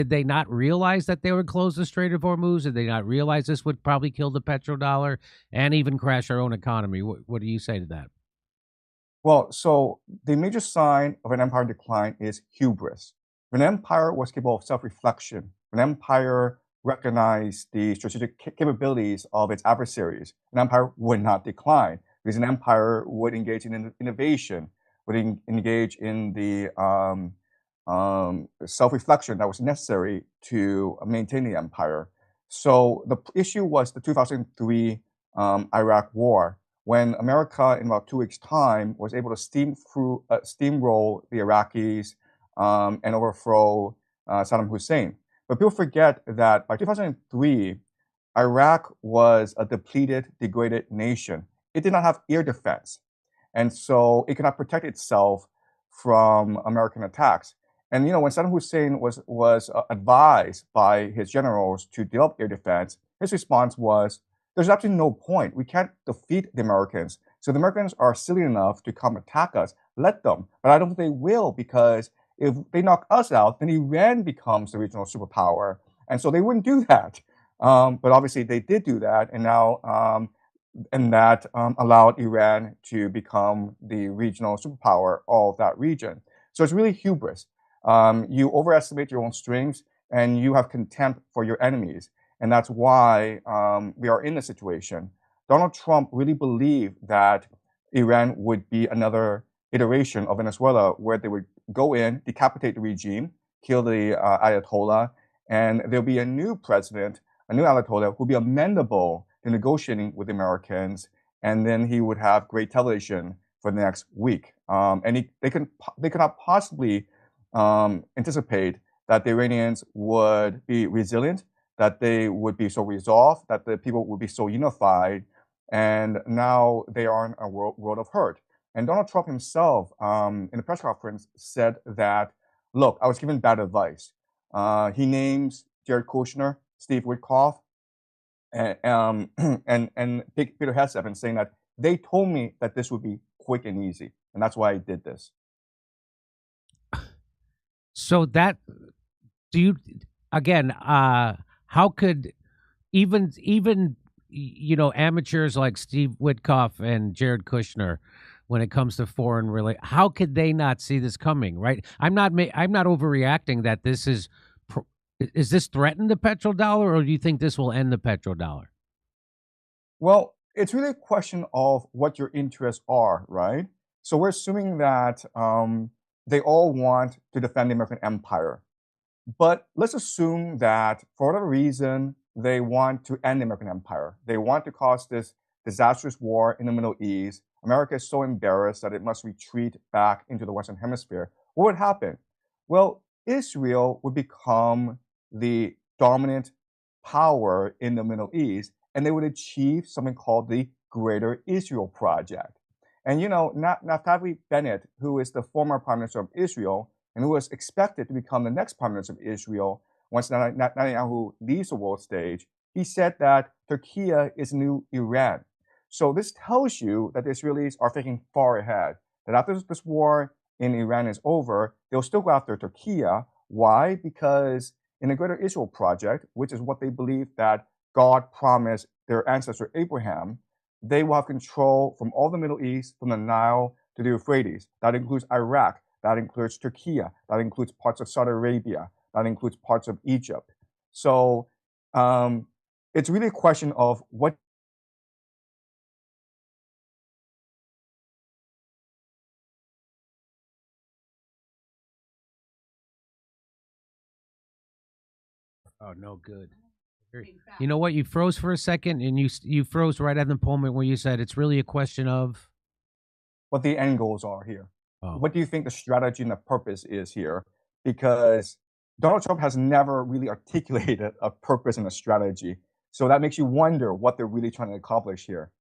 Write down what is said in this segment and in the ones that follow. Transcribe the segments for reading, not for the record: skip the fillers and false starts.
Did they not realize that they would close the Strait of Hormuz? Did they not realize this would probably kill the petrodollar and even crash our own economy? What do you say to that? Well, so the major sign of an empire decline is hubris. When an empire was capable of self-reflection, when an empire recognized the strategic capabilities of its adversaries, an empire would not decline because an empire would engage in innovation, would engage in the self-reflection that was necessary to maintain the empire. So the issue was the 2003 Iraq War, when America, in about 2 weeks' time, was able to steamroll the Iraqis and overthrow Saddam Hussein. But people forget that by 2003, Iraq was a depleted, degraded nation. It did not have air defense, and so it could not protect itself from American attacks. And when Saddam Hussein was advised by his generals to develop air defense, his response was, "There's absolutely no point. We can't defeat the Americans. So the Americans are silly enough to come attack us. Let them. But I don't think they will, because if they knock us out, then Iran becomes the regional superpower." And so they wouldn't do that. But obviously they did do that, and now and that allowed Iran to become the regional superpower of that region. So it's really hubris. You overestimate your own strengths, and you have contempt for your enemies. And that's why we are in this situation. Donald Trump really believed that Iran would be another iteration of Venezuela, where they would go in, decapitate the regime, kill the Ayatollah, and there'll be a new president, a new Ayatollah, who'll be amenable to negotiating with the Americans, and then he would have great television for the next week. And they cannot possibly anticipate that the Iranians would be resilient, that they would be so resolved, that the people would be so unified, and now they are in a world of hurt. And Donald Trump himself, in a press conference, said that, look, I was given bad advice. He names Jared Kushner, Steve Witkoff, and Peter Hesef, and saying that they told me that this would be quick and easy, and that's why I did this. So that do you again? How could even amateurs like Steve Witkoff and Jared Kushner, when it comes to foreign how could they not see this coming? Right? I'm not overreacting that this is this threaten the petrodollar, or do you think this will end the petrodollar? Well, it's really a question of what your interests are, right? So we're assuming that they all want to defend the American empire. But let's assume that for whatever reason, they want to end the American empire. They want to cause this disastrous war in the Middle East. America is so embarrassed that it must retreat back into the Western Hemisphere. What would happen? Well, Israel would become the dominant power in the Middle East, and they would achieve something called the Greater Israel Project. And Naftali Bennett, who is the former Prime Minister of Israel, and who was expected to become the next Prime Minister of Israel once Netanyahu leaves the world stage, he said that Turkey is new Iran. So this tells you that the Israelis are thinking far ahead, that after this war in Iran is over, they'll still go after Turkey. Why? Because in the Greater Israel Project, which is what they believe that God promised their ancestor Abraham, they will have control from all the Middle East, from the Nile to the Euphrates. That includes Iraq. That includes Turkey. That includes parts of Saudi Arabia. That includes parts of Egypt. So it's really a question of what. Oh, no good. You know what? You froze for a second, and you froze right at the moment where you said it's really a question of what the end goals are here. Oh. What do you think the strategy and the purpose is here? Because Donald Trump has never really articulated a purpose and a strategy. So that makes you wonder what they're really trying to accomplish here.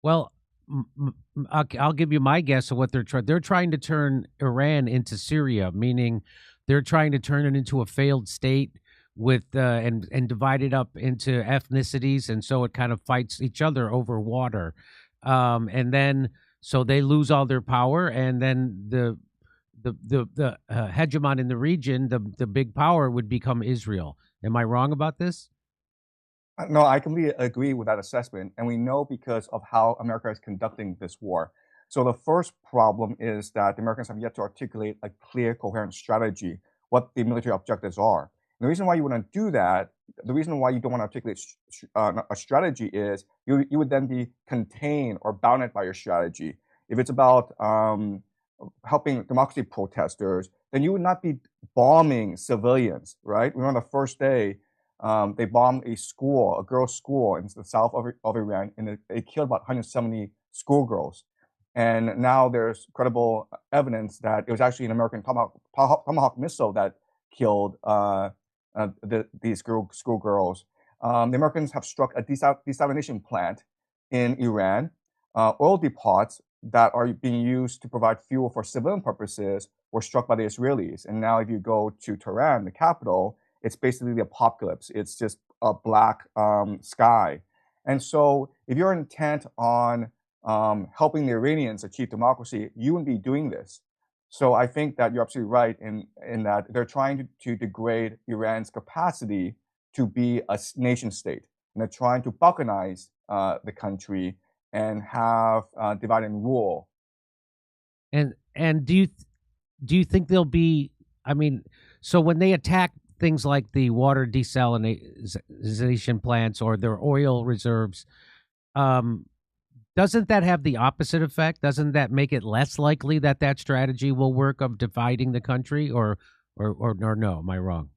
Well, I'll give you my guess of what they're trying. They're trying to turn Iran into Syria, meaning they're trying to turn it into a failed state with and divide it up into ethnicities, and so it kind of fights each other over water, and then so they lose all their power, and then the hegemon in the region, the big power would become Israel. Am I wrong about this? No, I completely agree with that assessment, and we know because of how America is conducting this war. So the first problem is that the Americans have yet to articulate a clear, coherent strategy, what the military objectives are. And the reason why you want to do that, the reason why you don't want to articulate a strategy is you would then be contained or bounded by your strategy. If it's about helping democracy protesters, then you would not be bombing civilians, right? We on the first day, they bombed a school, a girls' school in the south of Iran, and they killed about 170 schoolgirls. And now there's credible evidence that it was actually an American Tomahawk missile that killed these schoolgirls. The Americans have struck a desalination plant in Iran. Oil depots that are being used to provide fuel for civilian purposes were struck by the Israelis. And now if you go to Tehran, the capital, it's basically the apocalypse. It's just a black sky. And so if you're intent on helping the Iranians achieve democracy, you wouldn't be doing this. So I think that you're absolutely right in that they're trying to degrade Iran's capacity to be a nation state. And they're trying to balkanize the country and have divide and rule. And do you think there'll be? I mean, so when they attack things like the water desalination plants or their oil reserves, doesn't that have the opposite effect? Doesn't that make it less likely that that strategy will work of dividing the country, or no? Am I wrong?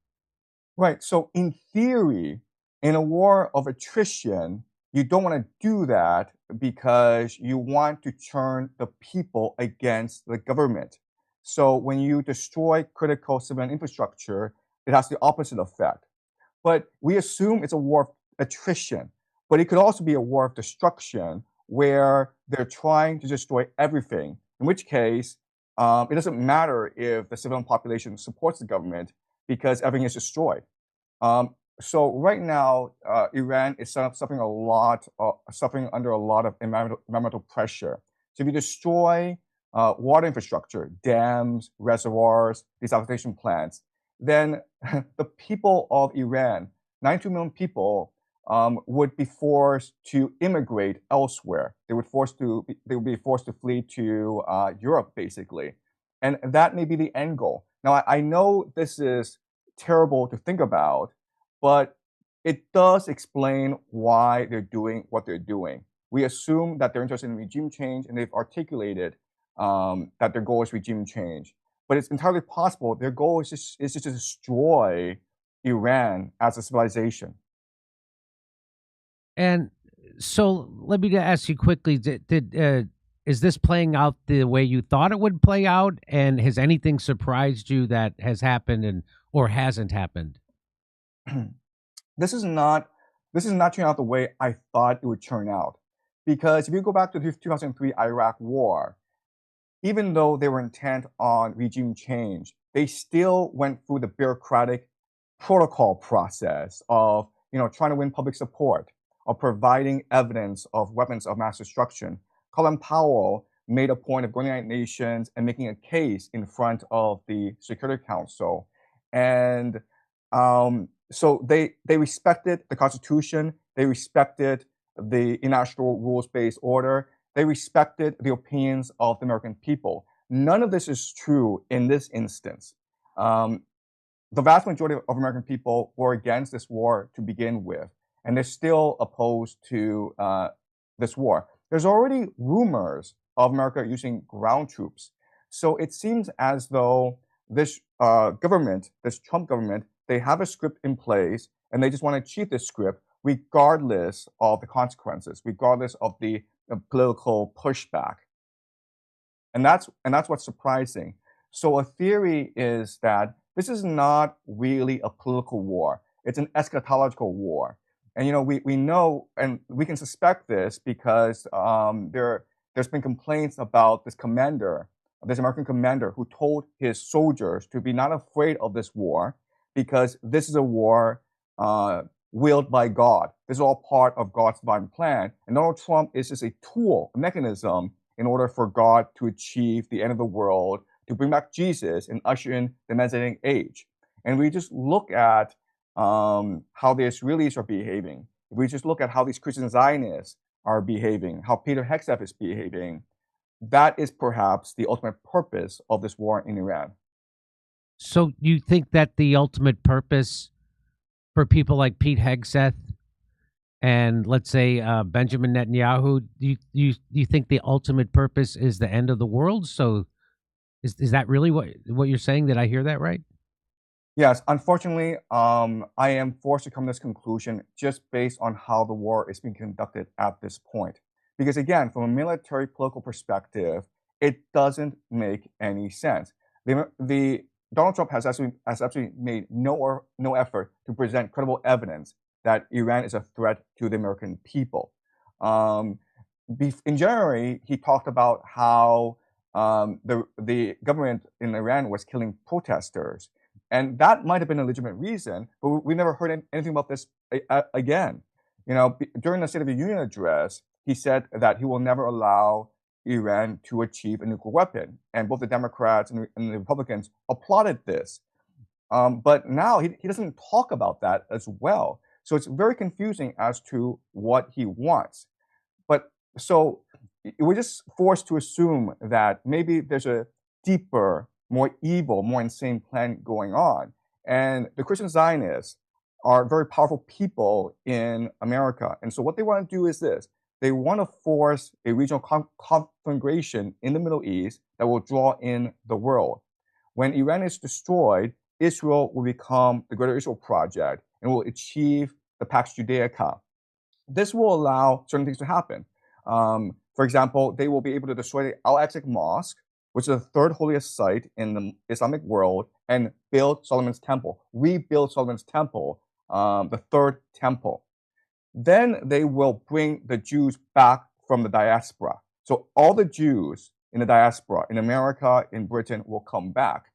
Right. So in theory, in a war of attrition, you don't want to do that because you want to turn the people against the government. So when you destroy critical civilian infrastructure, it has the opposite effect. But we assume it's a war of attrition, but it could also be a war of destruction where they're trying to destroy everything, in which case it doesn't matter if the civilian population supports the government because everything is destroyed. So right now, Iran is suffering under a lot of environmental pressure. So if you destroy water infrastructure, dams, reservoirs, desalination plants, then the people of Iran, 92 million people, would be forced to immigrate elsewhere. They would be forced to flee to Europe, basically, and that may be the end goal. Now, I know this is terrible to think about, but it does explain why they're doing what they're doing. We assume that they're interested in regime change, and they've articulated that their goal is regime change. But it's entirely possible their goal is just to destroy Iran as a civilization. And so let me ask you quickly: is this playing out the way you thought it would play out? And has anything surprised you that has happened or hasn't happened? This is not turning out the way I thought it would turn out, because if you go back to the 2003 Iraq War, even though they were intent on regime change, they still went through the bureaucratic protocol process of trying to win public support, of providing evidence of weapons of mass destruction. Colin Powell made a point of going to the United Nations and making a case in front of the Security Council, and so they respected the Constitution, they respected the international rules-based order, they respected the opinions of the American people. None of this is true in this instance. The vast majority of American people were against this war to begin with, and they're still opposed to this war. There's already rumors of America using ground troops. So it seems as though this government, this Trump government, they have a script in place, and they just want to achieve this script regardless of the consequences, regardless of the political pushback. And that's what's surprising. So a theory is that this is not really a political war. It's an eschatological war. And we know, and we can suspect this because there's been complaints about this American commander who told his soldiers to be not afraid of this war because this is a war willed by God. This is all part of God's divine plan. And Donald Trump is just a tool, a mechanism in order for God to achieve the end of the world to bring back Jesus and usher in the Messianic age. And we just look at how the Israelis are behaving. If we just look at how these Christian Zionists are behaving, how Peter Hegseth is behaving, that is perhaps the ultimate purpose of this war in Iran. So you think that the ultimate purpose for people like Pete Hegseth and let's say Benjamin Netanyahu, do you think the ultimate purpose is the end of the world? So is that really what you're saying? Did I hear that right? Yes, unfortunately, I am forced to come to this conclusion just based on how the war is being conducted at this point. Because again, from a military political perspective, it doesn't make any sense. The Donald Trump has absolutely made no effort to present credible evidence that Iran is a threat to the American people. In January, he talked about how the government in Iran was killing protesters. And that might have been a legitimate reason, but we never heard anything about this again. During the State of the Union address, he said that he will never allow Iran to achieve a nuclear weapon. And both the Democrats and the Republicans applauded this. But now he doesn't talk about that as well. So it's very confusing as to what he wants. But so we're just forced to assume that maybe there's a deeper, more evil, more insane plan going on. And the Christian Zionists are very powerful people in America. And so what they want to do is this. They want to force a regional conflagration in the Middle East that will draw in the world. When Iran is destroyed, Israel will become the Greater Israel Project and will achieve the Pax Judaica. This will allow certain things to happen. For example, they will be able to destroy the Al-Aqsa Mosque, which is the third holiest site in the Islamic world, and build Solomon's Temple, rebuild Solomon's Temple, the third temple. Then they will bring the Jews back from the diaspora. So all the Jews in the diaspora, in America, in Britain, will come back.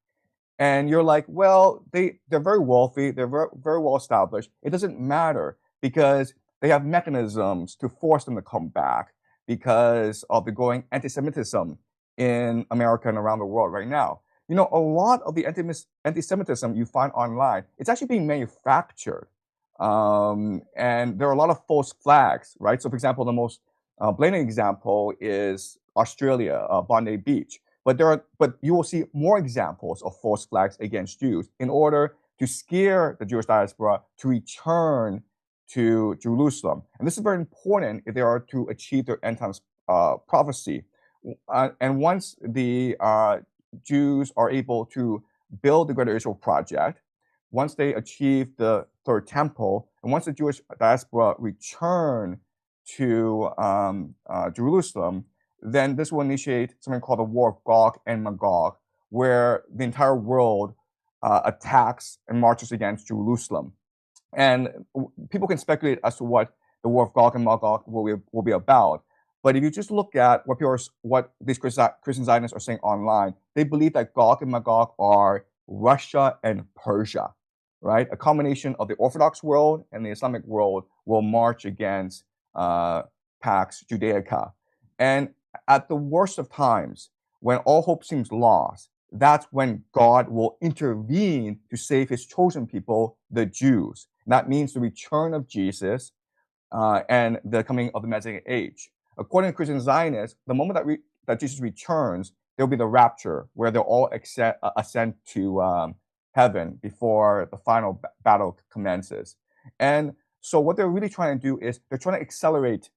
And you're like, well, they're very wealthy, they're very well established. It doesn't matter because they have mechanisms to force them to come back because of the growing anti-Semitism in America and around the world right now. A lot of the anti-Semitism you find online, it's actually being manufactured. And there are a lot of false flags, right? So for example, the most blatant example is Australia, Bondi Beach. But you will see more examples of false flags against Jews in order to scare the Jewish diaspora to return to Jerusalem. And this is very important if they are to achieve their end times prophecy. And once the Jews are able to build the Greater Israel Project, once they achieve the third temple, and once the Jewish diaspora return to Jerusalem, then this will initiate something called the War of Gog and Magog, where the entire world attacks and marches against Jerusalem. And people can speculate as to what the War of Gog and Magog will be about. But if you just look at what these Christian Zionists are saying online, they believe that Gog and Magog are Russia and Persia, right? A combination of the Orthodox world and the Islamic world will march against Pax Judaica. And at the worst of times, when all hope seems lost, that's when God will intervene to save his chosen people, the Jews. And that means the return of Jesus and the coming of the Messianic age. According to Christian Zionists, the moment that Jesus returns, there will be the rapture, where they'll all ascend to heaven before the final battle commences. And so what they're really trying to do is they're trying to accelerate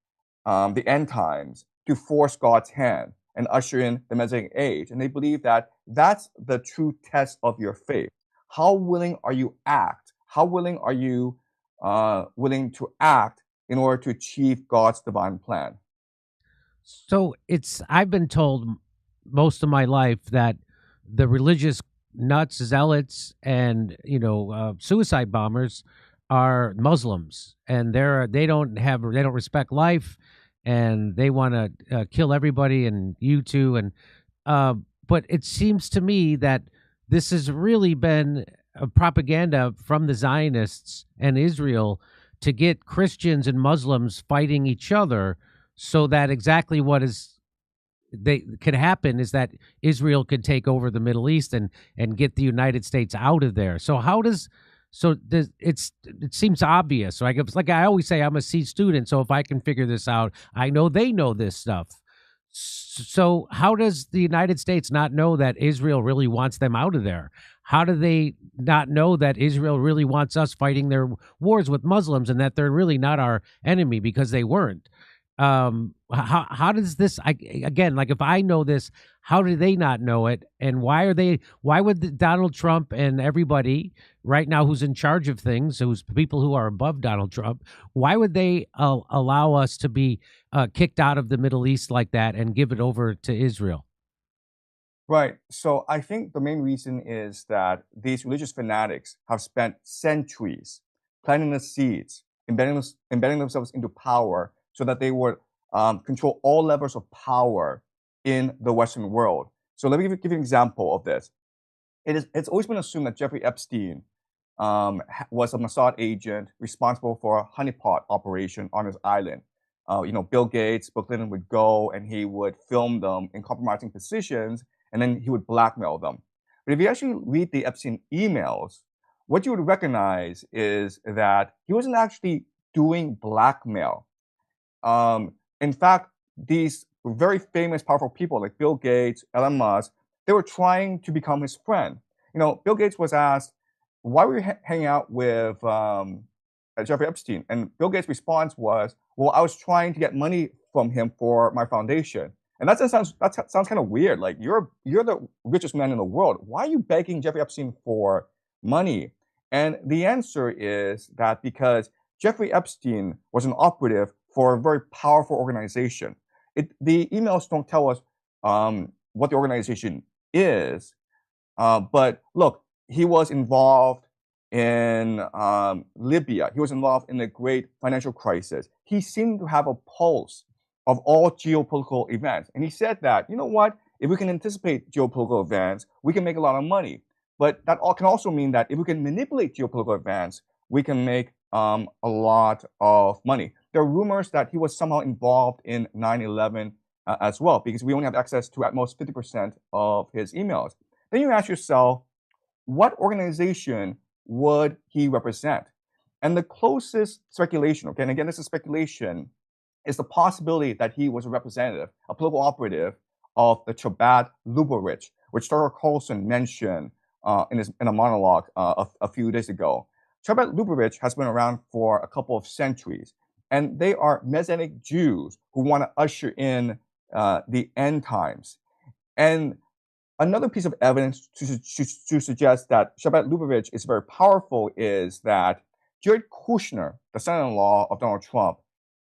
the end times to force God's hand and usher in the Messianic age. And they believe that that's the true test of your faith. How willing are you act? How willing are you willing to act in order to achieve God's divine plan? So I've been told most of my life that the religious nuts, zealots, and suicide bombers are Muslims, and they don't respect life, and they want to kill everybody, and you too. And but it seems to me that this has really been a propaganda from the Zionists and Israel to get Christians and Muslims fighting each other, so that exactly what is they could happen is that Israel could take over the Middle East and get the United States out of there. So how does it seems obvious. So like I always say, I'm a C student, so if I can figure this out, I know they know this stuff. So how does the United States not know that Israel really wants them out of there? How do they not know that Israel really wants us fighting their wars with Muslims and that they're really not our enemy because they weren't? How does this again, like if I know this, how do they not know it? And why would Donald Trump and everybody right now who's in charge of things, who's people who are above Donald Trump, why would they allow us to be kicked out of the Middle East like that and give it over to Israel? Right. So I think the main reason is that these religious fanatics have spent centuries planting the seeds, embedding themselves into power so that they would control all levels of power in the Western world. So let me give you an example of this. It's always been assumed that Jeffrey Epstein was a Mossad agent responsible for a honeypot operation on his island. Bill Gates, Bill Clinton would go and he would film them in compromising positions, and then he would blackmail them. But if you actually read the Epstein emails, what you would recognize is that he wasn't actually doing blackmail. In fact, these very famous, powerful people like Bill Gates, Elon Musk, they were trying to become his friend. Bill Gates was asked, why were you hanging out with Jeffrey Epstein? And Bill Gates' response was, well, I was trying to get money from him for my foundation. And that sounds kind of weird. Like you're the richest man in the world. Why are you begging Jeffrey Epstein for money? And the answer is that because Jeffrey Epstein was an operative for a very powerful organization. The emails don't tell us what the organization is, but look, he was involved in Libya. He was involved in the great financial crisis. He seemed to have a pulse of all geopolitical events. And he said that, you know what, if we can anticipate geopolitical events, we can make a lot of money. But that can also mean that if we can manipulate geopolitical events, we can make a lot of money. There are rumors that he was somehow involved in 9/11 as well, because we only have access to at most 50% of his emails. Then you ask yourself, what organization would he represent? And the closest speculation, okay, and again, this is speculation, is the possibility that he was a representative, a political operative of the Chabad Lubavitch, which Tucker Carlson mentioned in a monologue a few days ago. Chabad Lubavitch has been around for a couple of centuries, and they are messianic Jews who want to usher in the end times. And another piece of evidence to suggest that Chabad Lubavitch is very powerful is that Jared Kushner, the son-in-law of Donald Trump,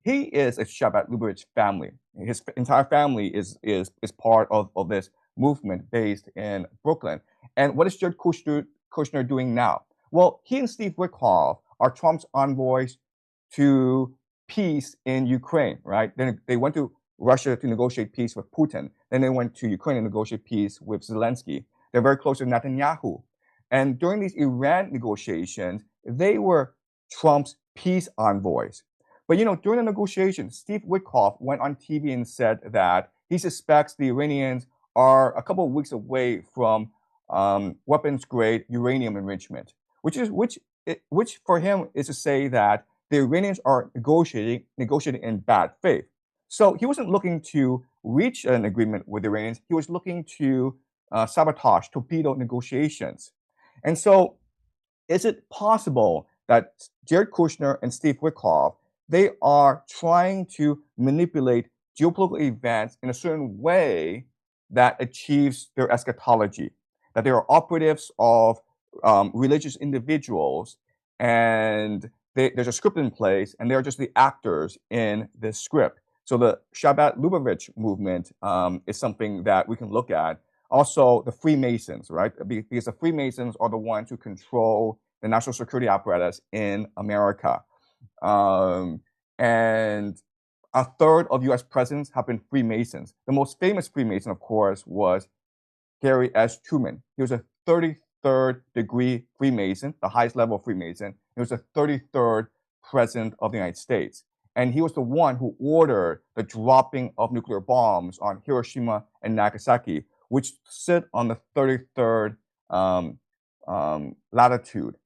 he is a Chabad Lubavitch family. His entire family is part of this movement based in Brooklyn. And what is Jared Kushner doing now? Well, he and Steve Witkoff are Trump's envoys to peace in Ukraine, right? Then they went to Russia to negotiate peace with Putin. Then they went to Ukraine to negotiate peace with Zelensky. They're very close to Netanyahu. And during these Iran negotiations, they were Trump's peace envoys. But during the negotiations, Steve Witkoff went on TV and said that he suspects the Iranians are a couple of weeks away from weapons-grade uranium enrichment, which for him is to say that the Iranians are negotiating in bad faith. So he wasn't looking to reach an agreement with the Iranians. He was looking to sabotage, torpedo negotiations. And so is it possible that Jared Kushner and Steve Witkoff, they are trying to manipulate geopolitical events in a certain way that achieves their eschatology, that they are operatives of religious individuals, and there's a script in place, and they're just the actors in this script. So the Chabad Lubavitch movement is something that we can look at. Also, the Freemasons, right? Because the Freemasons are the ones who control the national security apparatus in America. And a third of US presidents have been Freemasons. The most famous Freemason, of course, was Harry S. Truman. He was a 33rd degree Freemason, the highest level of Freemason. He was the 33rd president of the United States. And he was the one who ordered the dropping of nuclear bombs on Hiroshima and Nagasaki, which sit on the 33rd latitude.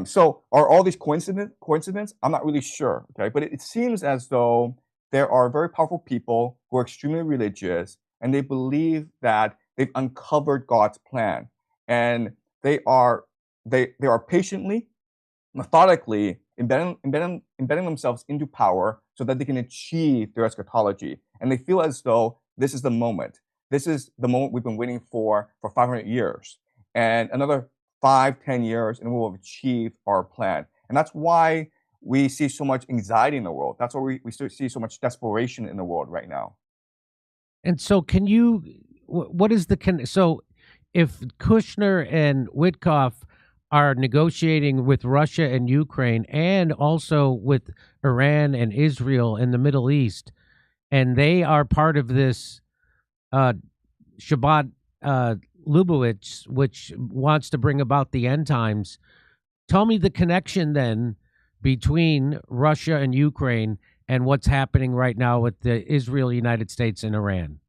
So are all these coincidence? I'm not really sure, okay? But it seems as though there are very powerful people who are extremely religious, and they believe that they've uncovered God's plan. And they are patiently, methodically embedding themselves into power so that they can achieve their eschatology. And they feel as though this is the moment. This is the moment we've been waiting for 500 years. And another 5-10 years, and we will have achieved our plan. And that's why we see so much anxiety in the world. That's why we see so much desperation in the world right now. And so, can you? What is the so? If Kushner and Witkoff are negotiating with Russia and Ukraine, and also with Iran and Israel in the Middle East, and they are part of this Chabad Lubavitch, which wants to bring about the end times. Tell me the connection then between Russia and Ukraine and what's happening right now with the Israel, United States, and Iran.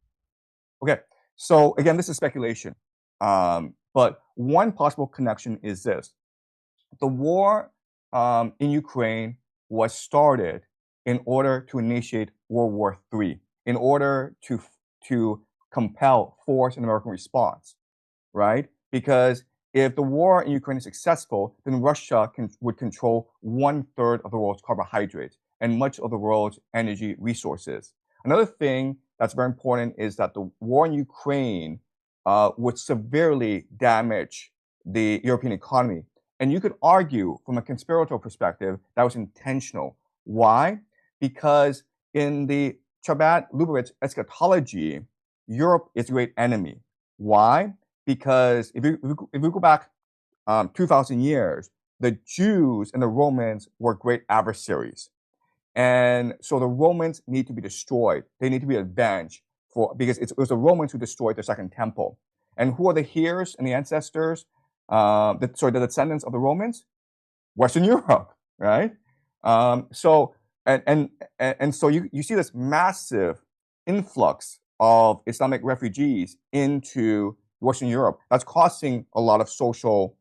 Okay, so again, this is speculation. But one possible connection is this. The war in Ukraine was started in order to initiate World War III, in order to compel, force an American response, right? Because if the war in Ukraine is successful, then Russia would control 1/3 of the world's carbohydrates and much of the world's energy resources. Another thing that's very important is that the war in Ukraine would severely damage the European economy. And you could argue from a conspiratorial perspective that was intentional. Why? Because in the Chabad Lubavitch eschatology, Europe is a great enemy. Why? Because if we go back 2,000 years, the Jews and the Romans were great adversaries. And so the Romans need to be destroyed. They need to be avenged because it was the Romans who destroyed the Second Temple. And who are the heirs and the ancestors? The descendants of the Romans? Western Europe, right? So you see this massive influx of Islamic refugees into Western Europe. That's causing a lot of social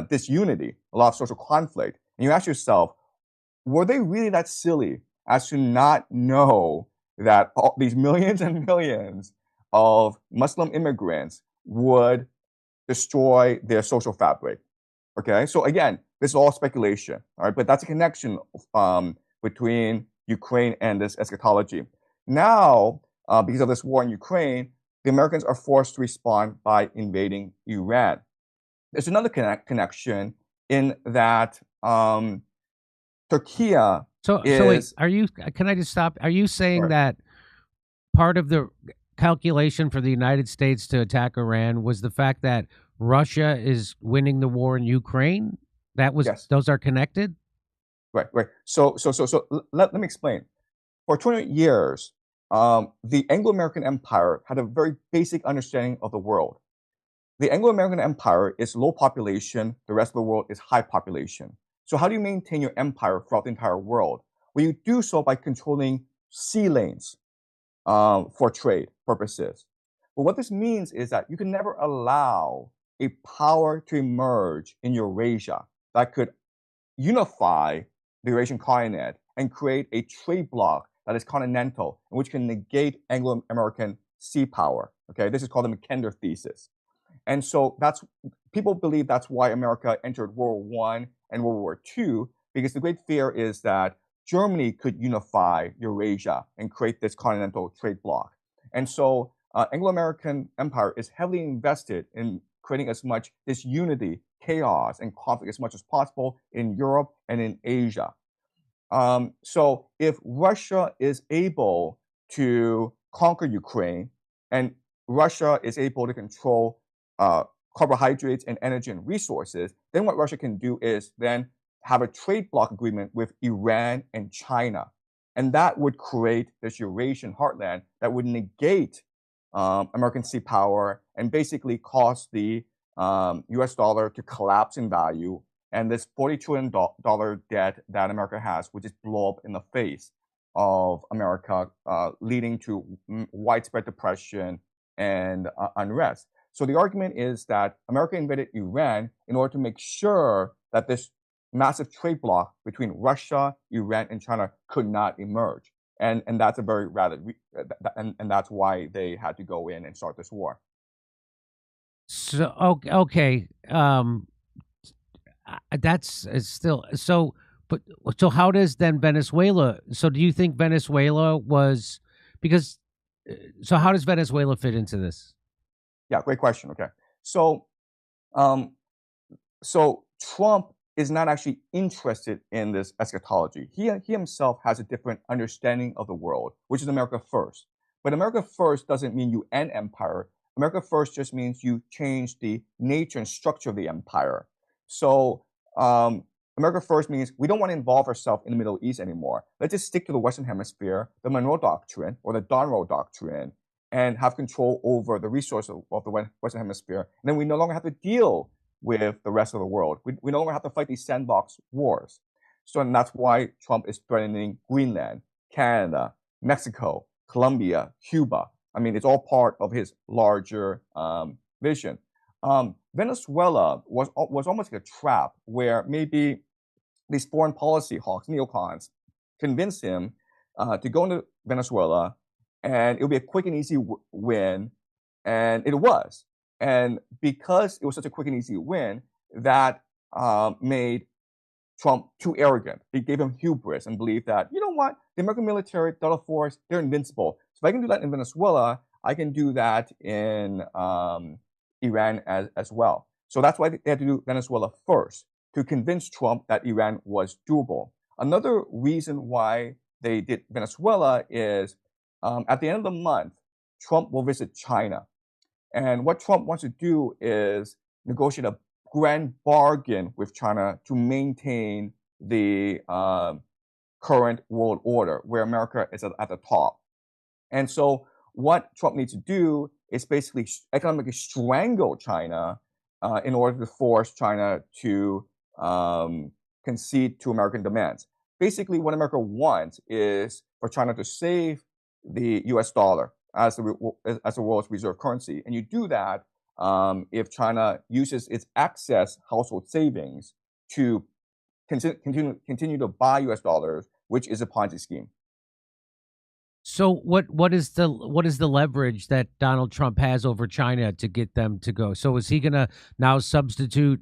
disunity, a lot of social conflict. And you ask yourself, were they really that silly as to not know that these millions and millions of Muslim immigrants would destroy their social fabric? Okay, so again, this is all speculation, all right? But that's a connection between Ukraine and this eschatology. Now, because of this war in Ukraine, the Americans are forced to respond by invading Iran. There's another connection in that Turkey So wait, are you? Can I just stop? Are you saying Sure. that part of the calculation for the United States to attack Iran was the fact that Russia is winning the war in Ukraine? Yes. Those are connected? Right. So let me explain. For 200 years, the Anglo-American Empire had a very basic understanding of the world. The Anglo-American Empire is low population, the rest of the world is high population. So how do you maintain your empire throughout the entire world? Well, you do so by controlling sea lanes for trade purposes. But what this means is that you can never allow a power to emerge in Eurasia that could unify the Eurasian continent and create a trade bloc that is continental and which can negate Anglo-American sea power. Okay, this is called the Mackinder thesis. And so people believe that's why America entered World War I and World War II, because the great fear is that Germany could unify Eurasia and create this continental trade bloc. And so Anglo-American Empire is heavily invested in creating as much disunity, chaos, and conflict as much as possible in Europe and in Asia. So if Russia is able to conquer Ukraine and Russia is able to control carbohydrates and energy and resources, then what Russia can do is then have a trade bloc agreement with Iran and China. And that would create this Eurasian heartland that would negate American sea power and basically cause the US dollar to collapse in value and this $40 trillion debt that America has, which is blow up in the face. of America, leading to widespread depression and unrest. So the argument is that America invaded Iran in order to make sure that this massive trade bloc between Russia, Iran, and China could not emerge. And that's a very and that's why they had to go in and start this war. So okay, that's still so. But so how does then Venezuela? So do you think Venezuela was because? So how does Venezuela fit into this? Yeah, great question. Okay, so um, so Trump is not actually interested in this eschatology. He himself has a different understanding of the world, which is America first. But America first doesn't mean you end empire. America first just means you change the nature and structure of the empire. So America first means we don't want to involve ourselves in the Middle East anymore. Let's just stick to the Western Hemisphere, the Monroe Doctrine or the Donroe Doctrine, and have control over the resources of the Western Hemisphere. And then we no longer have to deal with the rest of the world. We no longer have to fight these sandbox wars. So and that's why Trump is threatening Greenland, Canada, Mexico, Colombia, Cuba. I mean, it's all part of his larger vision. Venezuela was almost like a trap where maybe these foreign policy hawks, neocons, convinced him to go into Venezuela, and it would be a quick and easy win, and it was. And because it was such a quick and easy win, that made Trump too arrogant. It gave him hubris and believed that, you know what, the American military, Delta Force, they're invincible. So if I can do that in Venezuela, I can do that in Iran as well. So that's why they had to do Venezuela first, to convince Trump that Iran was doable. Another reason why they did Venezuela is at the end of the month, Trump will visit China. And what Trump wants to do is negotiate a grand bargain with China to maintain the current world order, where America is at the top. And so what Trump needs to do is basically economically strangle China in order to force China to concede to American demands. Basically, what America wants is for China to save the US dollar as the world's reserve currency. And you do that if China uses its excess household savings to continue to buy US dollars, which is a Ponzi scheme. So what is the leverage that Donald Trump has over China to get them to go? So is he going to now substitute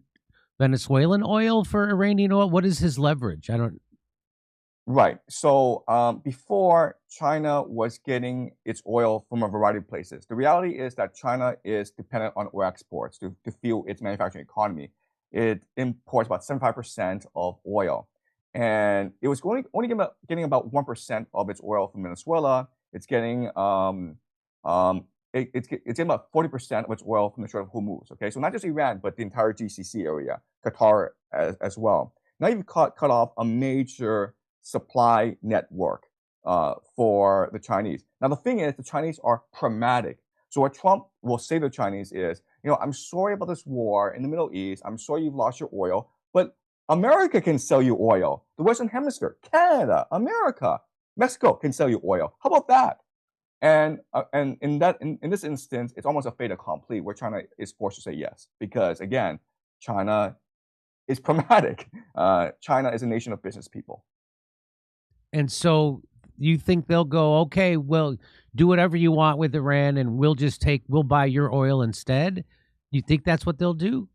Venezuelan oil for Iranian oil? What is his leverage? I don't. Right. So before, China was getting its oil from a variety of places. The reality is that China is dependent on oil exports to fuel its manufacturing economy. It imports about 75% of oil. And it was only getting about 1% of its oil from Venezuela. It's getting it's getting about 40% of its oil from the Strait of Hormuz. Okay, so not just Iran, but the entire GCC area, Qatar as well. Now you've cut off a major supply network for the Chinese. Now the thing is, the Chinese are pragmatic. So what Trump will say to the Chinese is, you know, I'm sorry about this war in the Middle East. I'm sorry you've lost your oil, but America can sell you oil. The Western Hemisphere, Canada, America, Mexico can sell you oil. How about that? And in this instance, it's almost a fait accompli where China is forced to say yes, because again, China is pragmatic. China is a nation of business people. And so you think they'll go, okay, well, do whatever you want with Iran, and we'll buy your oil instead? You think that's what they'll do?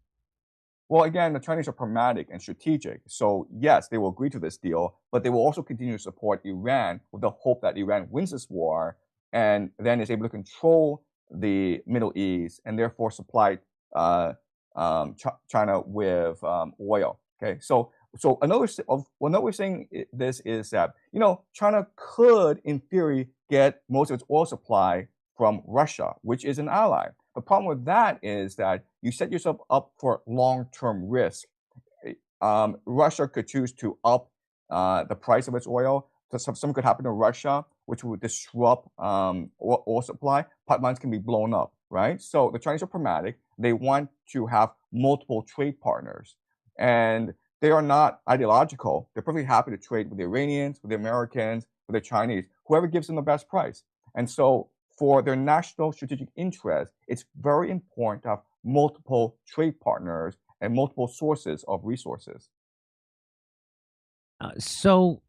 Well, again, the Chinese are pragmatic and strategic. So yes, they will agree to this deal, but they will also continue to support Iran with the hope that Iran wins this war and then is able to control the Middle East and therefore supply China with oil. Okay, so another way of saying this is that, you know, China could, in theory, get most of its oil supply from Russia, which is an ally. The problem with that is that you set yourself up for long-term risk. Russia could choose to up the price of its oil. Something could happen to Russia, which would disrupt oil supply. Pipelines can be blown up, right? So the Chinese are pragmatic. They want to have multiple trade partners. And they are not ideological. They're perfectly happy to trade with the Iranians, with the Americans, for the Chinese, whoever gives them the best price. And so for their national strategic interest, it's very important to have multiple trade partners and multiple sources of resources. So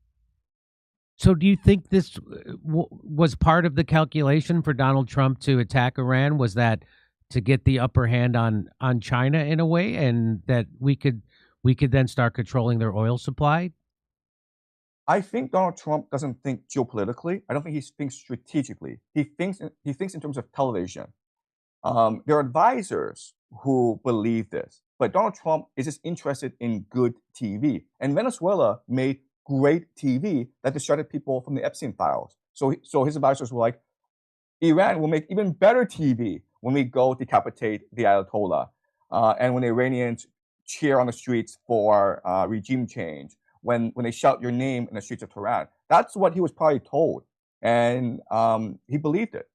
do you think this was part of the calculation for Donald Trump to attack Iran? Was that to get the upper hand on China in a way, and that we could then start controlling their oil supply? I think Donald Trump doesn't think geopolitically. I don't think he thinks strategically. He thinks in terms of television. There are advisors who believe this, but Donald Trump is just interested in good TV. And Venezuela made great TV that distracted people from the Epstein files. So his advisors were like, Iran will make even better TV when we go decapitate the Ayatollah, and when the Iranians cheer on the streets for regime change, when they shout your name in the streets of Tehran. That's what he was probably told, and he believed it.